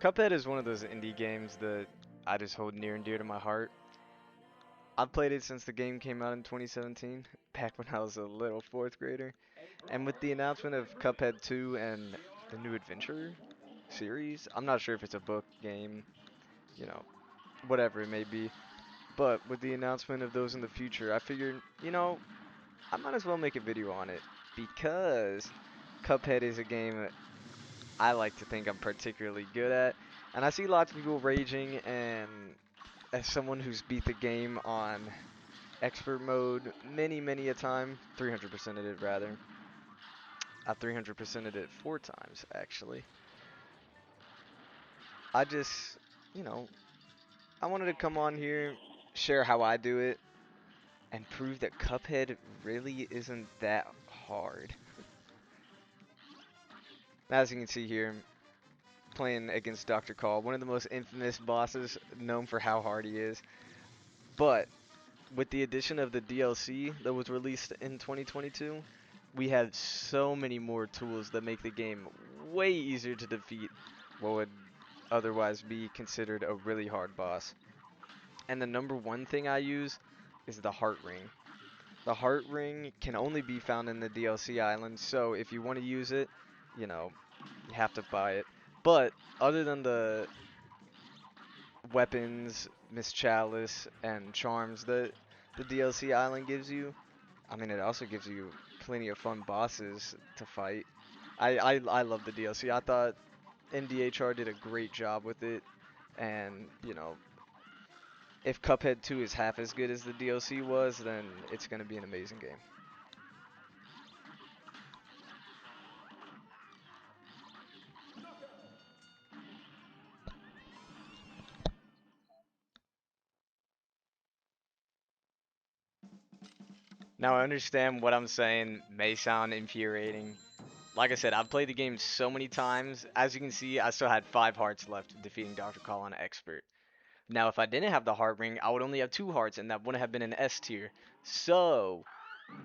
Cuphead is one of those indie games that I just hold near and dear to my heart. I've played it since the game came out in 2017, back when I was a little fourth grader. And with the announcement of Cuphead 2 and the new adventure series, I'm not sure if it's a book, game, you know, whatever it may be. But with the announcement of those in the future, I figured, I might as well make a video on it because Cuphead is a game I like to think I'm particularly good at. And I see lots of people raging, and as someone who's beat the game on expert mode many a time, 300%ed it rather. I 300%ed it 4 times actually. I just, you know, I wanted to come on here, share how I do it, and prove that Cuphead really isn't that hard. As you can see here, playing against Dr. Call, one of the most infamous bosses known for how hard he is. But with the addition of the DLC that was released in 2022, we have so many more tools that make the game way easier to defeat what would otherwise be considered a really hard boss. And the number one thing I use is the heart ring. The heart ring can only be found in the DLC island, so if you want to use it, you know, you have to buy it. But other than the weapons, Miss Chalice, and charms that the DLC island gives you, I mean, it also gives you plenty of fun bosses to fight. I love the DLC. I thought NDHR did a great job with it, and if Cuphead 2 is half as good as the DLC was, then it's gonna be an amazing game. Now I understand what I'm saying may sound infuriating. Like I said, I've played the game so many times. As you can see, I still had 5 hearts left defeating Dr. Call on Expert. Now, if I didn't have the heart ring, I would only have 2 hearts, and that wouldn't have been an S tier. So,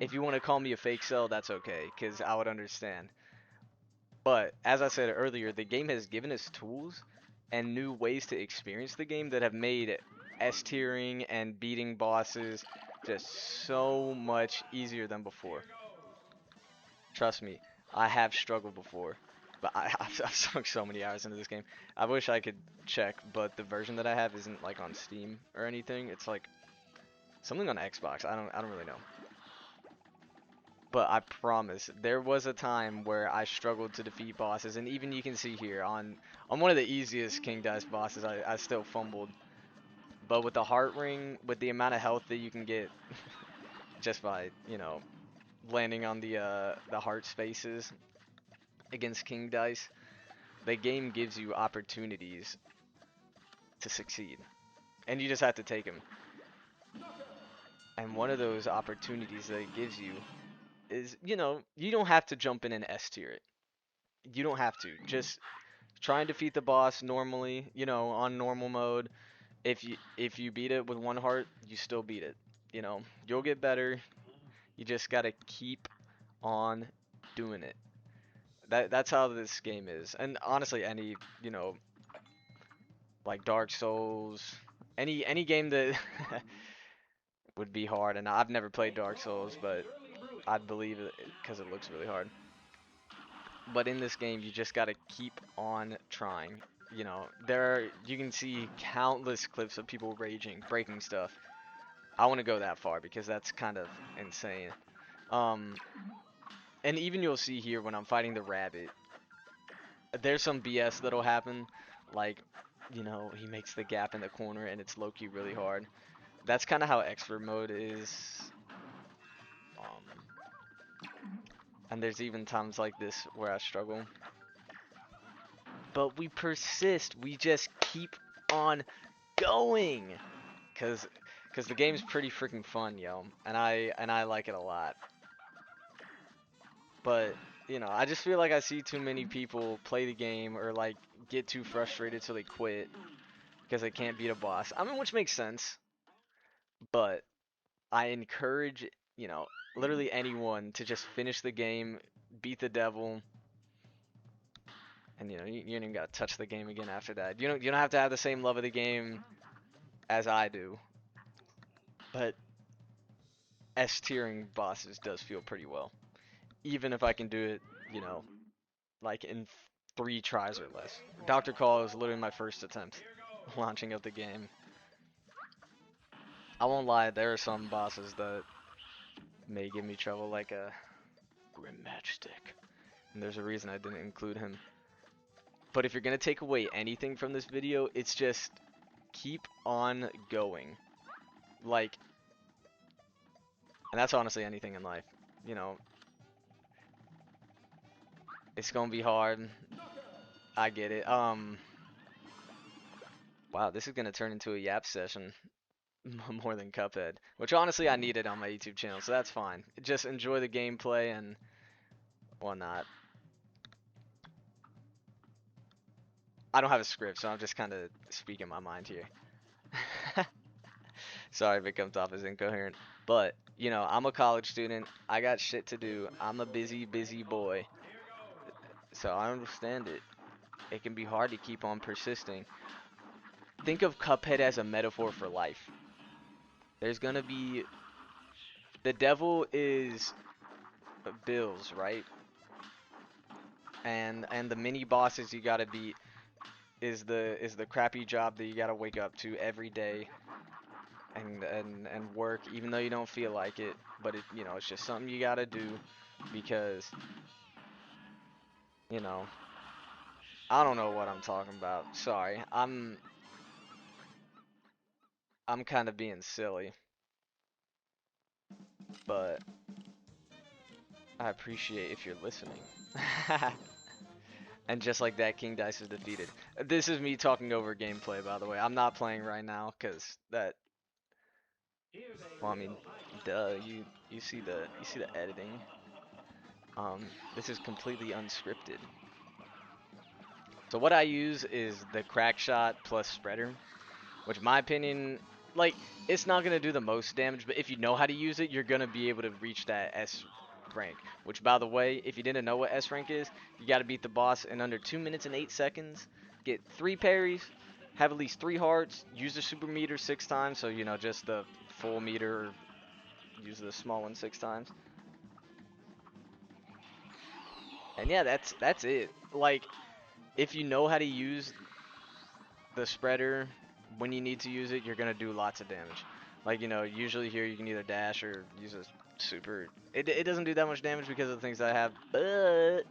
if you want to call me a fake cell, that's okay, because I would understand. But, as I said earlier, the game has given us tools and new ways to experience the game that have made S tiering and beating bosses just so much easier than before. Trust me, I have struggled before, but I've sunk so many hours into this game. I wish I could check, but the version that I have isn't like on Steam or anything. It's like something on Xbox. I don't really know. But I promise, there was a time where I struggled to defeat bosses, and even you can see here on one of the easiest King Dice bosses, I still fumbled. But with the heart ring, with the amount of health that you can get just by landing on the heart spaces against King Dice, the game gives you opportunities to succeed, and you just have to take them. And one of those opportunities that it gives you is, you don't have to jump in and S tier it. You don't have to. Just try and defeat the boss normally, on normal mode. If you beat it with 1 heart, you still beat it. You'll get better. You just gotta keep on doing it. That's how this game is. And honestly, any like Dark Souls, any game that would be hard. And I've never played Dark Souls, but I'd believe it because it looks really hard. But in this game, you just gotta keep on trying. You can see countless clips of people raging, breaking stuff. I want to go that far because that's kind of insane. Um, and even you'll see here when I'm fighting the rabbit, there's some BS that'll happen, like he makes the gap in the corner and it's low-key really hard. That's kind of how expert mode is. Um, and there's even times like this where I struggle. But we persist. We just keep on going. Cause the game's pretty freaking fun, yo. And I like it a lot. But, I just feel like I see too many people play the game or like get too frustrated so they quit because they can't beat a boss. I mean, which makes sense, but I encourage, you know, literally anyone to just finish the game, beat the devil, And you don't even gotta touch the game again after that. You don't have to have the same love of the game as I do, but S tiering bosses does feel pretty well. Even if I can do it, you know, like in 3 tries or less. Dr. Call is literally my first attempt launching up the game. I won't lie, there are some bosses that may give me trouble, like a Grim Matchstick. And there's a reason I didn't include him. But if you're gonna take away anything from this video, it's just keep on going. Like, and that's honestly anything in life. You know, it's gonna be hard. I get it. Wow, this is gonna turn into a yap session more than Cuphead, which honestly I needed on my YouTube channel, so that's fine. Just enjoy the gameplay and whatnot. I don't have a script, so I'm just kind of speaking my mind here. Sorry if it comes off as incoherent, but I'm a college student. I got shit to do. I'm a busy, busy boy, so I understand it. It can be hard to keep on persisting. Think of Cuphead as a metaphor for life. There's gonna be the devil is bills, right? And the mini bosses you gotta beat is the crappy job that you gotta wake up to every day and work even though you don't feel like it, but it's just something you gotta do because you know I don't know what I'm talking about. Sorry, I'm kind of being silly, but I appreciate if you're listening. And just like that, King Dice is defeated. This is me talking over gameplay, by the way. I'm not playing right now because that. Well, I mean, duh. You see the editing. This is completely unscripted. So what I use is the crack shot plus spreader, which in my opinion, like, it's not gonna do the most damage, but if you know how to use it, you're gonna be able to reach that S rank. Which, by the way, if you didn't know what S rank is, you gotta beat the boss in under 2 minutes and 8 seconds, get 3 parries, have at least 3 hearts, use the super meter 6 times, so just the full meter, use the small one 6 times. And yeah, that's it. Like, if you know how to use the spreader when you need to use it, you're gonna do lots of damage. Like, usually here you can either dash or use a super. It doesn't do that much damage because of the things that I have, but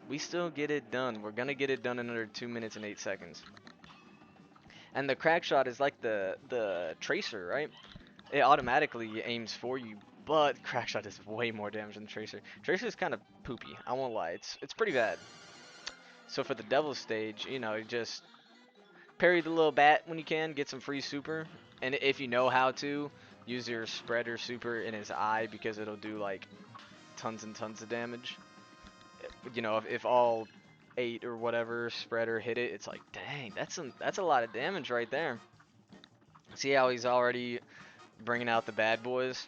we still get it done. We're gonna get it done in under 2 minutes and 8 seconds. And the crack shot is like the tracer, right? It automatically aims for you, but crack shot is way more damage than tracer. Tracer is kind of poopy. I won't lie. It's pretty bad. So for the devil stage, you just parry the little bat when you can, get some free super, and if you know how to, use your spreader super in his eye because it'll do like tons and tons of damage. If all 8 or whatever spreader hit it, it's like, dang, that's a lot of damage right there. See how he's already bringing out the bad boys?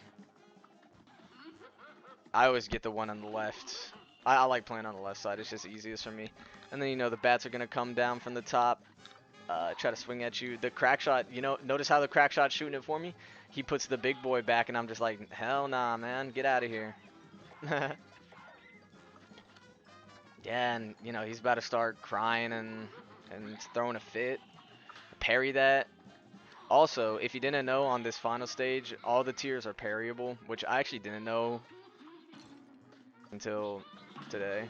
I always get the one on the left. I like playing on the left side. It's just easiest for me. And then the bats are gonna come down from the top. Try to swing at you. The crack shot, notice how the crack shot's shooting it for me? He puts the big boy back, and I'm just like, hell nah, man, get out of here. Yeah, and he's about to start crying and throwing a fit. Parry that. Also, if you didn't know, on this final stage, all the tiers are parryable, which I actually didn't know until today.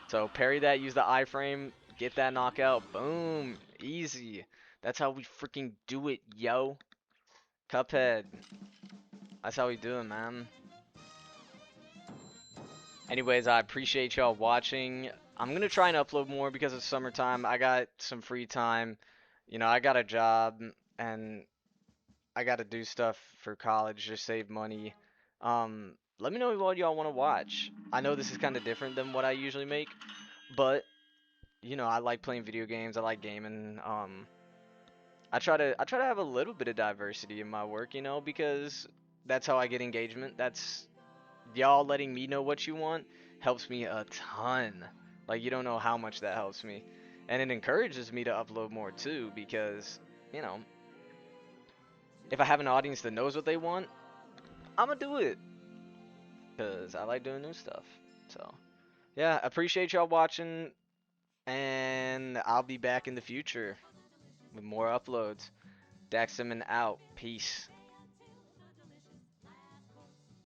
So parry that, use the iframe, get that knockout, boom, easy. That's how we freaking do it, yo. Cuphead. That's how we do it, man. Anyways, I appreciate y'all watching. I'm gonna try and upload more because it's summertime. I got some free time. I got a job and I gotta do stuff for college, just save money. Let me know what y'all want to watch. I know this is kind of different than what I usually make, but I like playing video games. I like gaming. I try to have a little bit of diversity in my work, because that's how I get engagement. That's y'all letting me know what you want helps me a ton. Like you don't know how much that helps me. And it encourages me to upload more too because, you know, if I have an audience that knows what they want, I'm gonna do it cuz I like doing new stuff. So, yeah, appreciate y'all watching and I'll be back in the future with more uploads. Daxaman out. Peace.